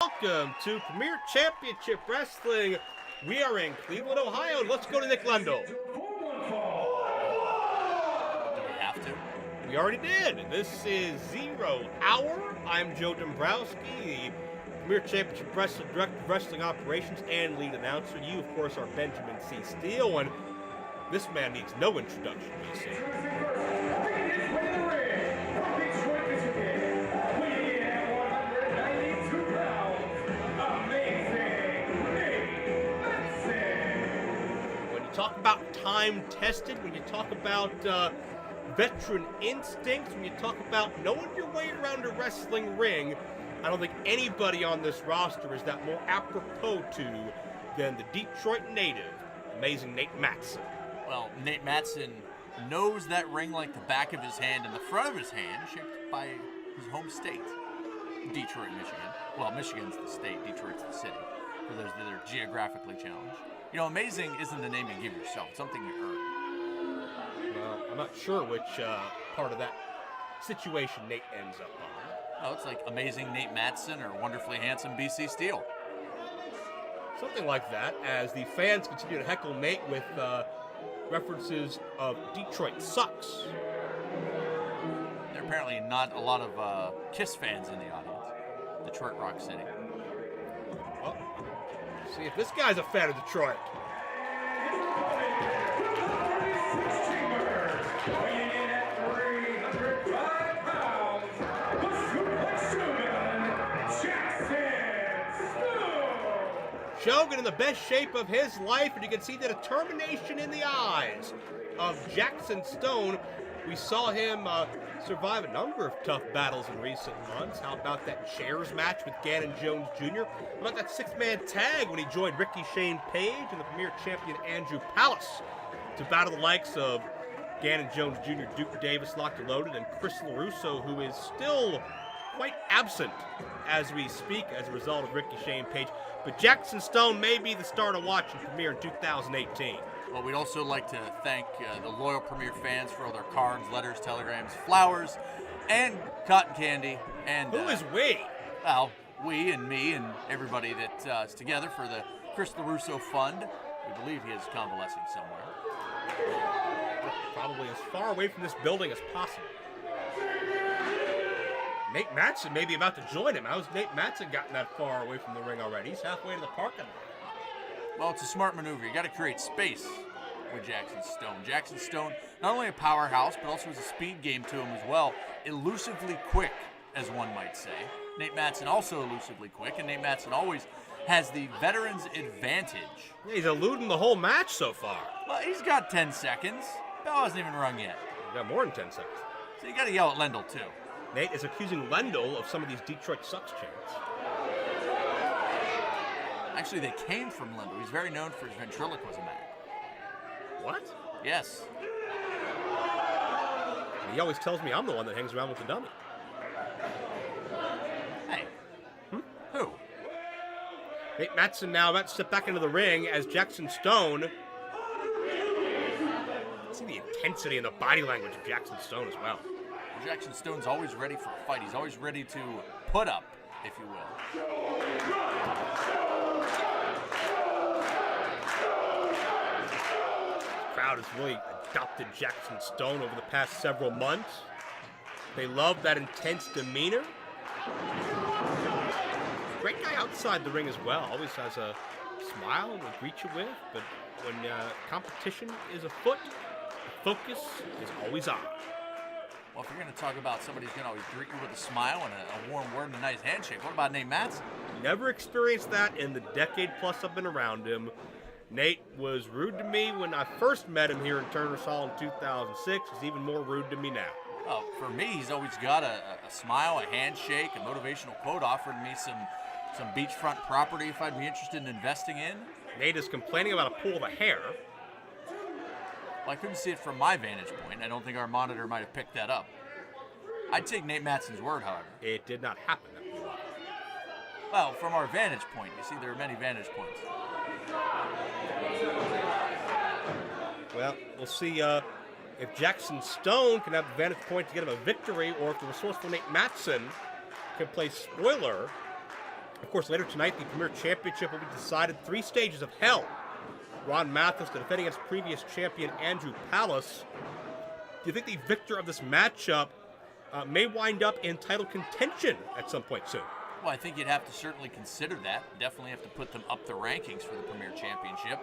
Welcome to Premier Championship Wrestling. We are in Cleveland, Ohio, and let's go to Nick Lendl. Do we have to? We already did. This is 0 Hour. I'm Joe Dombrowski, the Premier Championship Wrestling Director of Wrestling Operations and lead announcer. You, of course, are Benjamin C. Steele, and this man needs no introduction, you see. Talk about time-tested, when you talk about veteran instincts, when you talk about knowing your way around a wrestling ring, I don't think anybody on this roster is that more apropos to than the Detroit native, amazing Nate Mattson. Well, Nate Mattson knows that ring like the back of his hand and the front of his hand, shaped by his home state, Detroit, Michigan. Well, Michigan's the state, Detroit's the city, for those that are geographically challenged. You know, amazing isn't the name you give yourself. It's something you earn. Well, I'm not sure which part of that situation Nate ends up on. Oh, it's like amazing Nate Mattson or wonderfully handsome BC Steele. Something like that, as the fans continue to heckle Nate with references of Detroit sucks. There are apparently not a lot of Kiss fans in the audience. Detroit Rock City. Well, see if this guy's a fan of Detroit. Shogun in the best shape of his life, and you can see the determination in the eyes of Jackson Stone. We saw him survive a number of tough battles in recent months. How about that chairs match with Gannon Jones Jr.? How about that six-man tag when he joined Ricky Shane Page and the Premier Champion Andrew Palace to battle the likes of Gannon Jones Jr., Duke Davis, Locked and Loaded, and Chris LaRusso, who is still quite absent as we speak as a result of Ricky Shane Page. But Jackson Stone may be the star to watch in Premier in 2018. Well, we'd also like to thank the loyal Premier fans for all their cards, letters, telegrams, flowers, and cotton candy. And who is we? Well, we and me and everybody that is together for the Chris LaRusso Fund. We believe he is convalescing somewhere. Probably as far away from this building as possible. Nate Mattson may be about to join him. How's Nate Mattson gotten that far away from the ring already? He's halfway to the parking lot. Well, it's a smart maneuver. You got to create space with Jackson Stone. Jackson Stone, not only a powerhouse, but also has a speed game to him as well. Elusively quick, as one might say. Nate Mattson also elusively quick, and Nate Mattson always has the veteran's advantage. Yeah, he's eluding the whole match so far. Well, he's got 10 seconds. Bell hasn't even rung yet. He's got more than 10 seconds. So you got to yell at Lendl, too. Nate is accusing Lendl of some of these Detroit sucks chants. Actually, they came from Lendl. He's very known for his ventriloquism act. What? Yes. And he always tells me I'm the one that hangs around with the dummy. Hey. Who? Nate Mattson now about to step back into the ring as Jackson Stone. See the intensity and the body language of Jackson Stone as well. Jackson Stone's always ready for a fight. He's always ready to put up, if you will. The crowd has really adopted Jackson Stone over the past several months. They love that intense demeanor. Great guy outside the ring as well. Always has a smile and will greet you with, but when competition is afoot, the focus is always on. Well, if you're going to talk about somebody who's going to always greet you with a smile and a warm word and a nice handshake, what about Nate Mattson? Never experienced that in the decade plus I've been around him. Nate was rude to me when I first met him here in Turner's Hall in 2006. He's even more rude to me now. Well, for me, he's always got a smile, a handshake, a motivational quote, offered me some beachfront property if I'd be interested in investing in. Nate is complaining about a pool of hair. Well, I couldn't see it from my vantage point. I don't think our monitor might have picked that up. I'd take Nate Mattson's word, however. It did not happen that way. Well, from our vantage point. You see, there are many vantage points. Well, we'll see if Jackson Stone can have the vantage point to get him a victory, or if the resourceful Nate Mattson can play spoiler Of course, later tonight, the Premier Championship will be decided 3 stages of hell. Ron Mathis to defend against previous champion Andrew Palace. Do you think the victor of this matchup may wind up in title contention at some point soon? Well, I think you'd have to certainly consider that. Definitely have to put them up the rankings for the Premier Championship.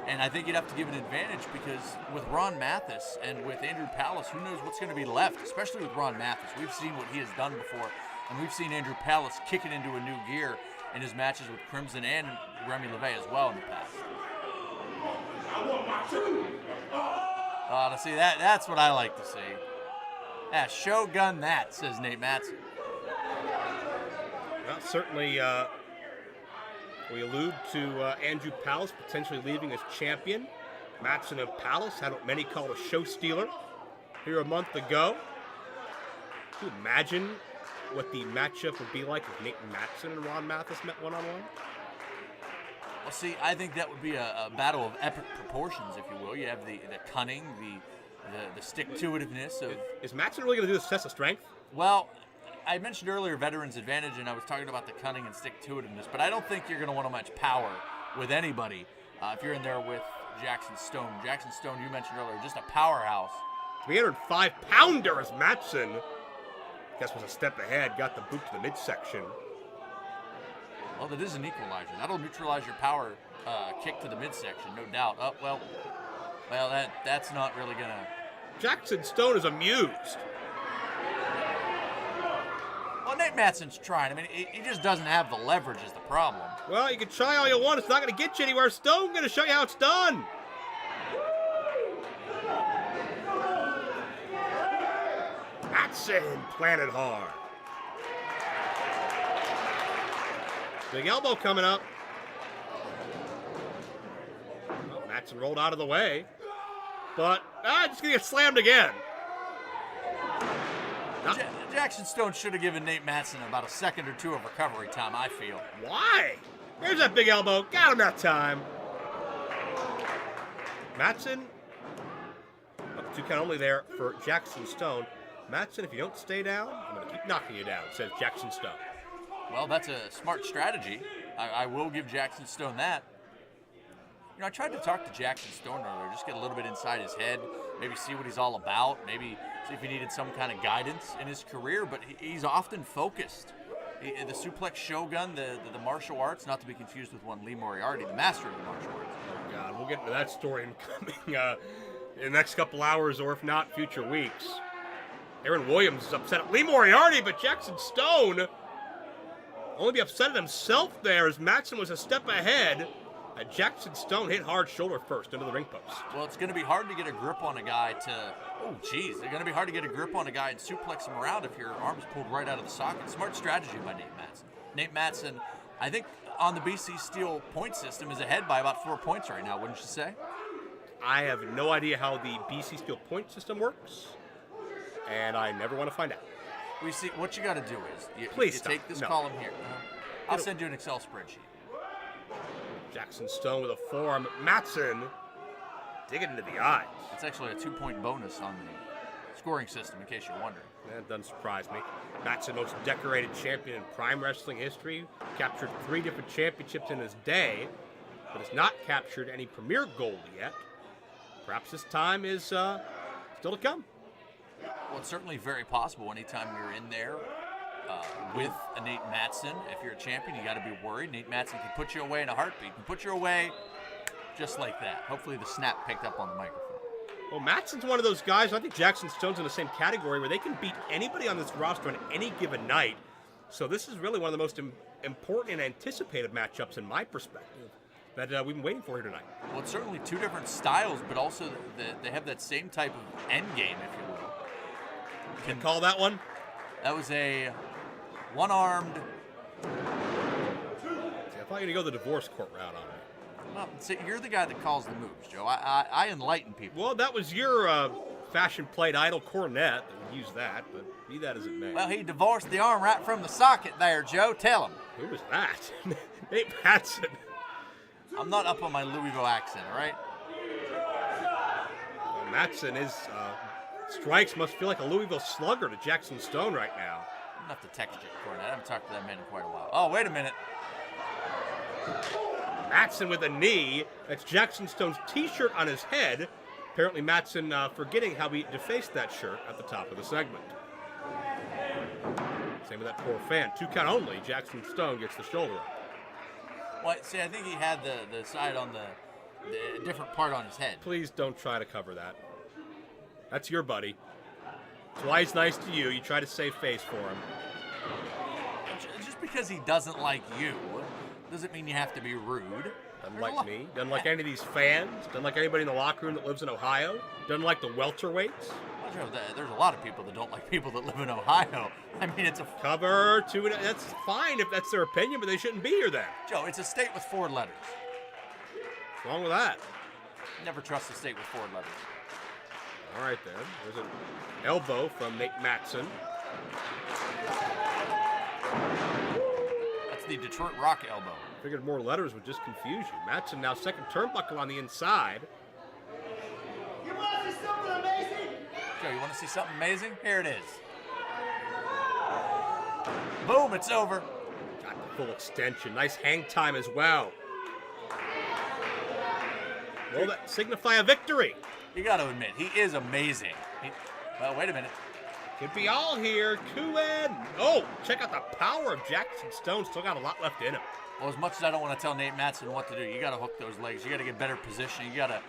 And I think you'd have to give an advantage because with Ron Mathis and with Andrew Palace, who knows what's going to be left, especially with Ron Mathis. We've seen what he has done before, and we've seen Andrew Palace kick it into a new gear in his matches with Crimson and Remy LeVay as well in the past. To see that's what I like to see. Yeah, Shogun that, says Nate Mattson. Well, certainly, we allude to Andrew Palace potentially leaving as champion. Mattson of Palace had what many call a show stealer here a month ago. Can you imagine what the matchup would be like if Nate Mattson and Ron Mathis met one-on-one? Well, see, I think that would be a battle of epic proportions, if you will. You have the cunning, the stick-to-itiveness of... Is Mattson really going to do this test of strength? Well, I mentioned earlier veteran's advantage, and I was talking about the cunning and stick-to-itiveness, but I don't think you're going to want to match power with anybody if you're in there with Jackson Stone. Jackson Stone, you mentioned earlier, just a powerhouse. 305-pounder as Mattson, I guess, was a step ahead, got the boot to the midsection. Well, that is an equalizer. That'll neutralize your power kick to the midsection, no doubt. Oh, well, that's not really going to... Jackson Stone is amused. Well, Nate Mattson's trying. I mean, he just doesn't have the leverage is the problem. Well, you can try all you want. It's not going to get you anywhere. Stone going to show you how it's done. Mattson planted hard. Big elbow coming up. Well, Mattson rolled out of the way. But, just going to get slammed again. Jackson Stone should have given Nate Mattson about a second or two of recovery time, I feel. Why? There's that big elbow. Got him that time. Mattson, up 2 count only there for Jackson Stone. Mattson, if you don't stay down, I'm going to keep knocking you down, says Jackson Stone. Well, that's a smart strategy. I will give Jackson Stone that. You know, I tried to talk to Jackson Stone earlier, just get a little bit inside his head, maybe see what he's all about, maybe see if he needed some kind of guidance in his career, but he's often focused. The suplex shogun, the martial arts, not to be confused with one Lee Moriarty, the master of the martial arts. Oh, God, we'll get into that story in the next couple hours, or if not, future weeks. Aaron Williams is upset at Lee Moriarty, but Jackson Stone only be upset at himself there as Mattson was a step ahead. Jackson Stone hit hard shoulder first into the ring post. Well, it's going to be hard to get a grip on a guy it's going to be hard to get a grip on a guy and suplex him around if your arm's pulled right out of the socket. Smart strategy by Nate Mattson. Nate Mattson, I think on the BC Steel point system, is ahead by about 4 points right now, wouldn't you say? I have no idea how the BC Steel point system works, and I never want to find out. We see what you got to do is you take this No. column here. I'll send you an Excel spreadsheet. Jackson Stone with a forearm. Mattson digging into the eyes. It's actually a 2-point bonus on the scoring system, in case you're wondering. That doesn't surprise me. Mattson, most decorated champion in Prime Wrestling history, captured 3 different championships in his day, but has not captured any Premier Gold yet. Perhaps this time is still to come. Well, it's certainly very possible anytime you're in there with a Nate Mattson. If you're a champion, you got to be worried. Nate Mattson can put you away in a heartbeat. He can put you away just like that. Hopefully the snap picked up on the microphone. Well, Mattson's one of those guys, I think Jackson Stone's in the same category, where they can beat anybody on this roster on any given night. So this is really one of the most important and anticipated matchups in my perspective that we've been waiting for here tonight. Well, it's certainly 2 different styles, but also they have that same type of end game, if you will. Can you call that one? That was a one-armed... See, I thought you were going to go the divorce court route on it. Well, see, you're the guy that calls the moves, Joe. I enlighten people. Well, that was your fashion plate idol Cornette that would use that, but be that as it may. Well, he divorced the arm right from the socket there, Joe. Tell him. Who was that? Nate Mattson. I'm not up on my Louisville accent, all right? Well, Mattson is... strikes must feel like a Louisville Slugger to Jackson Stone right now. I'm going to have to text you, Cornette. I haven't talked to that man in quite a while. Oh, wait a minute. Mattson with a knee. That's Jackson Stone's t-shirt on his head. Apparently Mattson forgetting how he defaced that shirt at the top of the segment. Same with that poor fan. 2 count only. Jackson Stone gets the shoulder up. Well, see, I think he had the side on the different part on his head. Please don't try to cover that. That's your buddy. That's why he's nice to you. You try to save face for him. Just because he doesn't like you doesn't mean you have to be rude. Doesn't like me. Doesn't like any of these fans. Doesn't like anybody in the locker room that lives in Ohio. Doesn't like the welterweights. Well, Joe, there's a lot of people that don't like people that live in Ohio. I mean, it's a... Cover 2. That's fine if that's their opinion, but they shouldn't be here then. Joe, it's a state with 4 letters. What's wrong with that? Never trust a state with 4 letters. All right, then. There's an elbow from Nate Mattson. That's the Detroit Rock elbow. Figured more letters would just confuse you. Mattson now second turnbuckle on the inside. You want to see something amazing? Joe, you want to see something amazing? Here it is. Boom, it's over. Got the full extension. Nice hang time as well. Will that signify a victory? You got to admit, he is amazing. Well, wait a minute. Could be all here. Kuan. Oh, check out the power of Jackson Stone. Still got a lot left in him. Well, as much as I don't want to tell Nate Mattson what to do, you got to hook those legs. You got to get better position. You got to,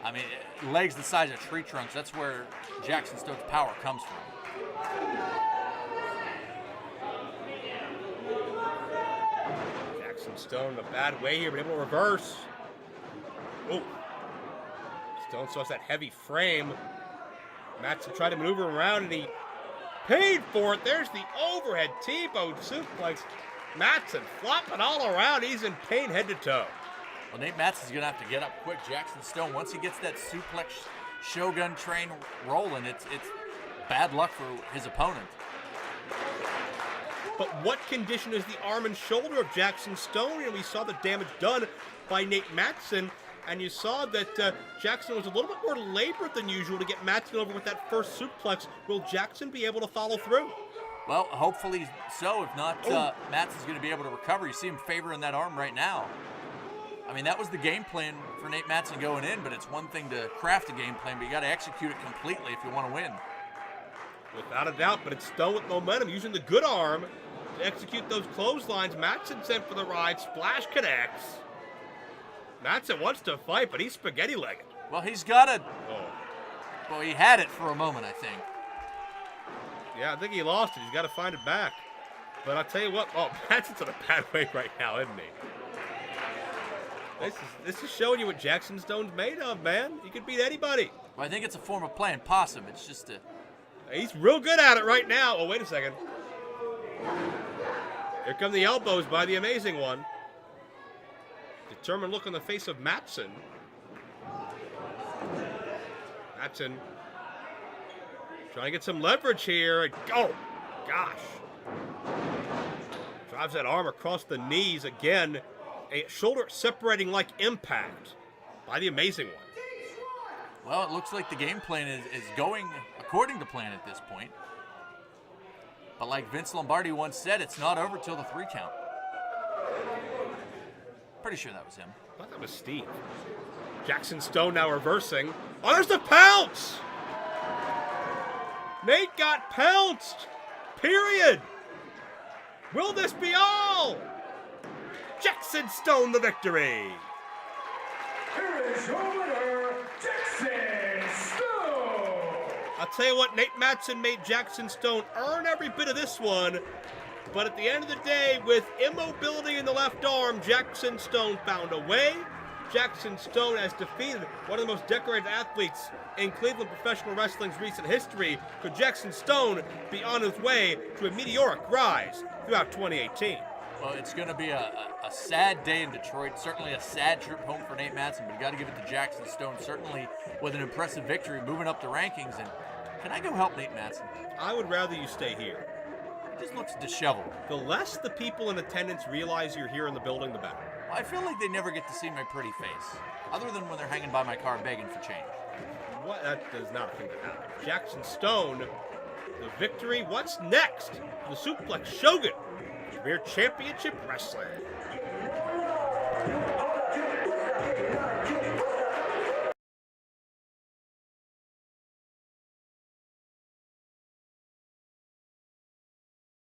I mean, legs the size of tree trunks. That's where Jackson Stone's power comes from. Jackson Stone in a bad way here, but able to reverse. Oh. Stone still has that heavy frame. Mattson tried to maneuver around, and he paid for it. There's the overhead T-bone suplex. Mattson flopping all around. He's in pain head to toe. Well, Nate Mattson's going to have to get up quick. Jackson Stone, once he gets that suplex Shogun train rolling, it's bad luck for his opponent. But what condition is the arm and shoulder of Jackson Stone? And we saw the damage done by Nate Mattson. And you saw that Jackson was a little bit more labored than usual to get Mattson over with that first suplex. Will Jackson be able to follow through? Well, hopefully so. If not, Mattson's going to be able to recover. You see him favoring that arm right now. I mean, that was the game plan for Nate Mattson going in, but it's one thing to craft a game plan, but you got to execute it completely if you want to win. Without a doubt, but it's Stone with momentum, using the good arm to execute those clotheslines. Mattson sent for the ride. Splash connects. Mattson wants to fight, but he's spaghetti-legged. Well, he's got it. Oh. Well, he had it for a moment, I think. Yeah, I think he lost it. He's got to find it back. But I'll tell you what. Oh, Mattson's in a bad way right now, isn't he? This is showing you what Jackson Stone's made of, man. He could beat anybody. Well, I think it's a form of playing possum. It's just a... He's real good at it right now. Oh, wait a second. Here come the elbows by the Amazing One. Determined look on the face of Mattson. Mattson trying to get some leverage here. Oh, gosh. Drives that arm across the knees again. A shoulder separating like impact by the Amazing One. Well, it looks like the game plan is going according to plan at this point. But like Vince Lombardi once said, it's not over till the 3 count. Pretty sure that was him. I thought that was Steve. Jackson Stone now reversing. Oh, there's the pounce! Nate got pounced! Period! Will this be all? Jackson Stone the victory! Here is your winner, Jackson Stone! I'll tell you what, Nate Mattson made Jackson Stone earn every bit of this one. But at the end of the day, with immobility in the left arm, Jackson Stone found a way. Jackson Stone has defeated one of the most decorated athletes in Cleveland professional wrestling's recent history. Could Jackson Stone be on his way to a meteoric rise throughout 2018? Well, it's going to be a sad day in Detroit. Certainly a sad trip home for Nate Mattson, but you got to give it to Jackson Stone. Certainly with an impressive victory, moving up the rankings. And can I go help Nate Mattson? I would rather you stay here. He just looks disheveled. The less the people in attendance realize you're here in the building, the better. Well, I feel like they never get to see my pretty face, other than when they're hanging by my car begging for change. What? That does not seem to happen. Jackson Stone, the victory. What's next? The Suplex Shogun, Premier Championship Wrestling.